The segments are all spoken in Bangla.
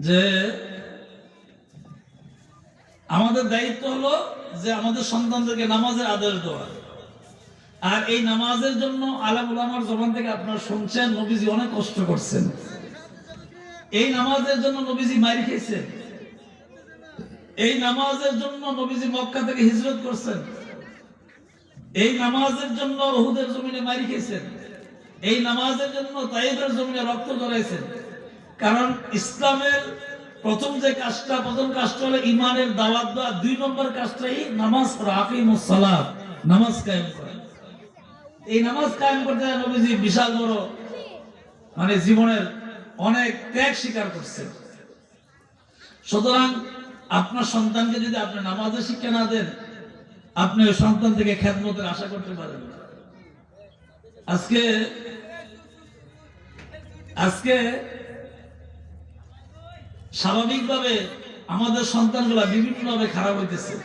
যে আমাদের দায়িত্ব হলো যে আমাদের সন্তানদেরকে নামাজের আদেশ দেওয়া। আর এই নামাজের জন্য আলেম ওলামার জবান থেকে আপনারা শুনছেন নবীজি অনেক কষ্ট করছেন। এই নামাজের জন্য নবীজি মাইর খেয়েছেন। এই নামাজের জন্য নবীজি মক্কা থেকে হিজরত করছেন। এই নামাজের জন্য উহুদের জমিনে মাইর খেয়েছেন। এই নামাজের জন্য তাইফের জমিনে রক্ত ঝরাইছেন। কারণ ইসলামের প্রথম কাজটা হলো ইমানের দাওয়াত দেওয়া। 2 নম্বর কাজটাই নামাজ পড়া, আকিমুস সালাত, নামাজ কায়েম করা। এই নামাজ কায়েম করতে নবীজি বিশাল বড় জীবনের অনেক ত্যাগ স্বীকার করছেন। সুতরাং আপনার সন্তানকে যদি আপনি নামাজের শিক্ষা না দেন, আপনি ওই সন্তান থেকে খেদমতের আশা করতে পারেন না। আজকে স্বাভাবিকভাবে আমাদের সন্তানগুলা বিভিন্নভাবে খারাপ হইতেছে।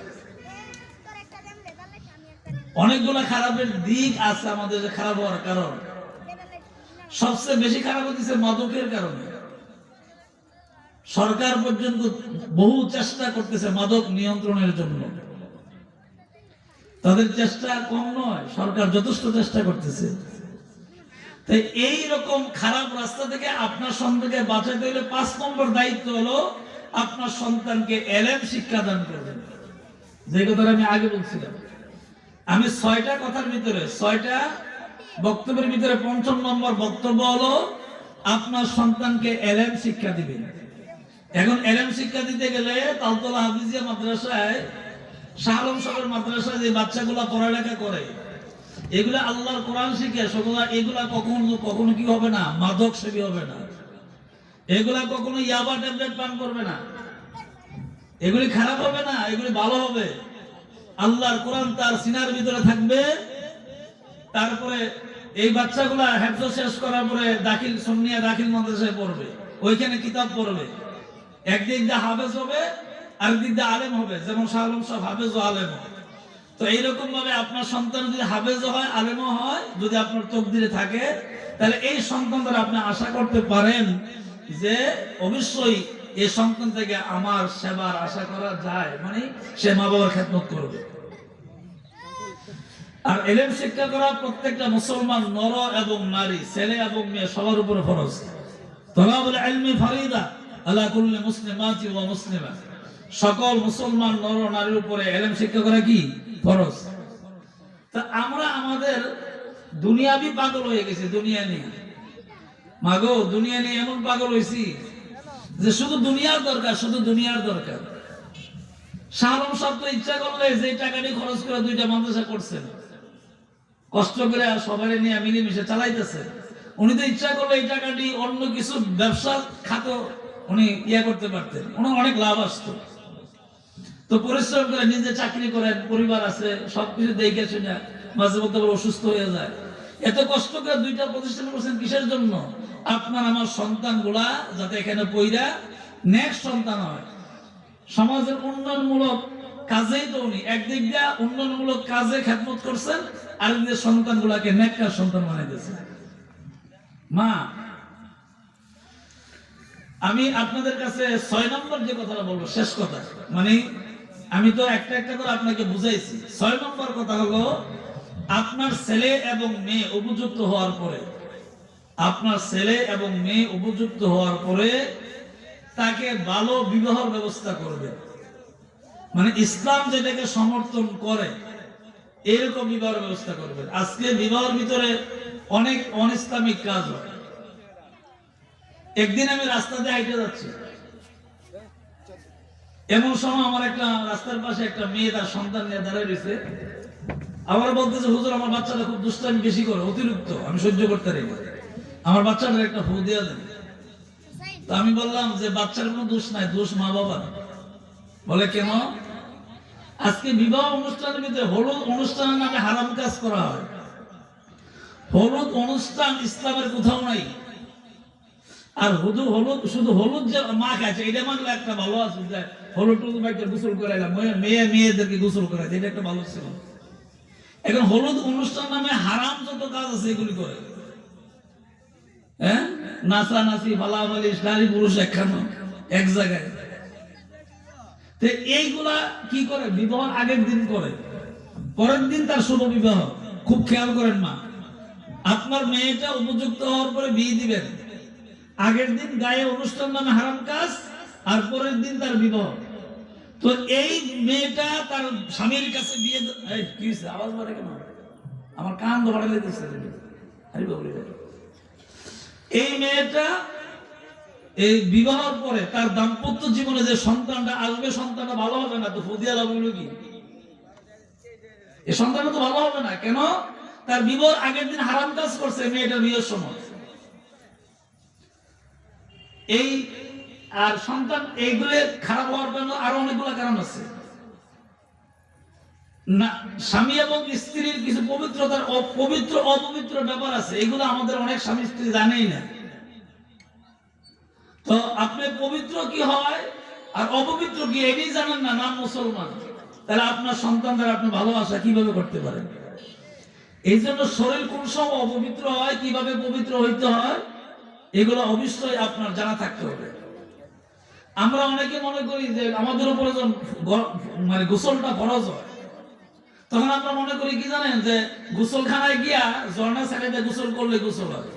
অনেকগুলা খারাপের দিক আছে আমাদের খারাপ হওয়ার কারণ। সবচেয়ে বেশি খারাপ হইতেছে মাদকের কারণে। সরকার পর্যন্ত বহু চেষ্টা করতেছে মাদক নিয়ন্ত্রণের জন্য। তাদের চেষ্টা কম নয়, সরকার যথেষ্ট চেষ্টা করতেছে। তাই এই রকম খারাপ রাস্তা থেকে আপনার সন্তানকে বাঁচাতে হলে 5 নম্বর দায়িত্ব হলো আপনার সন্তানকে এলেম শিক্ষা দান করবেন। যে কথাটা আমি আগে বলছিলাম, আমি 6টা কথার ভিতরে 6টা বক্তব্যের ভিতরে 5ম নম্বর বক্তব্য হলো আপনার সন্তানকে এলেম শিক্ষা দিবেন। এখন এলেম শিক্ষা দিতে গেলে তালতলা হাফিজিয়া মাদ্রাসায়, শাহ আলম সাহেবের মাদ্রাসায় যে বাচ্চাগুলা পড়ালেখা করে, এগুলা আল্লাহর কোরআন শিখে, এগুলা কখনো কি হবে না, মাদক সেবী হবে না। এগুলা কখনো ইয়াবা ট্যাবলেট পান করবে না। এগুলি খারাপ হবে না, এগুলি ভালো হবে। আল্লাহর কোরআন তার সিনার ভিতরে থাকবে। তারপরে এই বাচ্চাগুলা হেফজ শেষ করার পরে দাখিল সুন্নিয়া দাখিল মাদ্রাসায় পড়বে, ওইখানে কিতাব পড়বে। একদিক দিয়ে হাফেজ হবে, আরেকদিক দিয়ে আলেম হবে। যেমন শাহ আলম সাহেব হাফেজ ও আলেম। তো এইরকম ভাবে আপনার সন্তান যদি হাফেজ হয়, আলেমও হয়, যদি আপনার তকদিরে থাকে, তাহলে এই সন্তান দ্বারা আপনি আশা করতে পারেন যে অবশ্যই এই সন্তান থেকে আমার সেবার আশা করা যায়, সে মা বাবার খেদমত করবে। আর এলেম শিক্ষা করা প্রত্যেকটা মুসলমান নর এবং নারী, ছেলে এবং মেয়ে সবার উপরে ফরজ। তলাবুল ইলমি ফারিদা আলা কুল্লি মুসলিমাতি ওয়া মুসলিমা। সকল মুসলমান নর নারীর উপরে এলেম শিক্ষা করা কি ফরজ। তা আমরা আমাদের দুনিয়াবি পাগল হয়ে গেছি। দুনিয়া নিয়ে দুনিয়া নিয়ে এমন পাগল হয়েছি যে শুধু দুনিয়ার দরকার, শুধু দুনিয়ার দরকার। শাহ আলম সাহেব তো ইচ্ছা করলে যে টাকাটি খরচ করে 2টা মাদ্রাসা করছেন, কষ্ট করে সবাই নিয়ে মিলেমিশে চালাইতেছে। উনি তো ইচ্ছা করলে এই টাকাটি অন্য কিছু ব্যবসা খাত উনি করতে পারতেন, ওনার অনেক লাভ আসতো। তো পরিশ্রম করে নিজে চাকরি করেন, পরিবার আছে, সবকিছু দেখে শুনে মাঝে মধ্যে অসুস্থ হয়ে যায়। এত কষ্ট করে 2টা প্রতিষ্ঠান করছেন কিসের জন্য? আপনার আমার সন্তানগুলা যাতে এখানে পইরা নেক্সট সন্তান হয়। সমাজের উন্নয়নমূলক কাজেই তো উনি একদিক দিয়ে উন্নয়নমূলক কাজে খেদমত করছেন, আরেকদিকে সন্তানগুলাকে নেককার সন্তান বানাইতেছেন। মা, আমি আপনাদের কাছে 6 নম্বর যে কথাটা বলবো, শেষ কথা, আমি তো একটা একটা করে আপনাকে বুঝাইছি। 6 নম্বর কথা হলো আপনার ছেলে এবং মেয়ে উপযুক্ত হওয়ার পরে, আপনার ছেলে এবং মেয়ে উপযুক্ত হওয়ার পরে তাকে ভালো বিবাহের ব্যবস্থা করবে। ইসলাম যেটাকে সমর্থন করে এরকম বিবাহের ব্যবস্থা করবে। আজকে বিবাহের ভিতরে অনেক অনিসলামিক কাজ হয়। একদিন আমি রাস্তা দিয়ে হাইটে যাচ্ছি, এমন সময় আমার একটা রাস্তার পাশে একটা মেয়ে তার সন্তান নিয়ে দাঁড়িয়ে রয়েছে। আমার বলতেছে, হুজুর আমার বাচ্চাটা খুব দুষ্টামি বেশি করে, অতিরিক্ত, আমি সহ্য করতে পারি না, আমার বাচ্চাটার একটা ফু দিয়ে দেন। তো আমি বললাম যে বাচ্চার কোনো দোষ নাই, দোষ মা বাবার। বলে কেন? আজকে বিবাহ অনুষ্ঠানের ভিতরে হলুদ অনুষ্ঠানের নামে হারাম কাজ করা হয়। হলুদ অনুষ্ঠান ইসলামের কোথাও নাই। আর শুধু হলুদ যে মাখ আছে, এটা মাখলে একটা ভালো আছে, যে হলুদ গোসল করে মেয়েদেরকে গোসল করে, এটা একটা ভালো ছিল। এখন হলুদ অনুষ্ঠান নামে হারাম যত কাজ আছে এগুলি করে। নাচানাচি, ফালাফালি, নারী পুরুষ একখানো, এক জায়গায়। তো এইগুলা কি করে? বিবাহের আগের দিন করে, পরের দিন তার শুভ বিবাহ। খুব খেয়াল করেন মা, আপনার মেয়েটা উপযুক্ত হওয়ার পরে বিয়ে দিবেন, আগের দিন গায়ে অনুষ্ঠান নামে হারাম কাজ, আর পরের দিন তার বিবাহ। তো এই মেয়েটা তার স্বামীর কাছে বিয়ে, কি হয়েছে আওয়াজ বাড়ে কেন? আমার কান ধরে লেগেছে। এই মেয়েটা এই বিবাহের পরে তার দাম্পত্য জীবনে যে সন্তানটা আসবে, সন্তানটা ভালো হবে না। তো ফদিয়া লাভ হলো কি? এই সন্তানটা তো ভালো হবে না। কেন? তার বিবাহ আগের দিন হারাম কাজ করছে মেয়েটার বিয়ের সময়। এই আর সন্তান এইগুলো খারাপ হওয়ার জন্য আরো অনেকগুলো কারণ আছে। না, স্বামী এবং স্ত্রীর কিছু পবিত্রতার পবিত্র অপবিত্র ব্যাপার আছে, এগুলো আমাদের অনেক স্বামী স্ত্রী জানেই না। তো আপনি পবিত্র কি হয় আর অপবিত্র কি এটাই জানেন না, নাম মুসলমান, তাহলে আপনার সন্তান দ্বারা আপনি ভালোবাসা কিভাবে করতে পারেন? এই জন্য শরীর কোন সময় অপবিত্র হয়, কিভাবে পবিত্র হইতে হয়, এগুলো অবশ্যই আপনার জানা থাকতে হবে। আমরা অনেকে মনে করি যে আমাদের উপরে যখন মানে গোসলটা ফরজ হয়, তখন আমরা মনে করি কি জানেন, যে গোসলখানায় গিয়া ঝর্ণা সাইডে গোসল করলে গোসল হয়।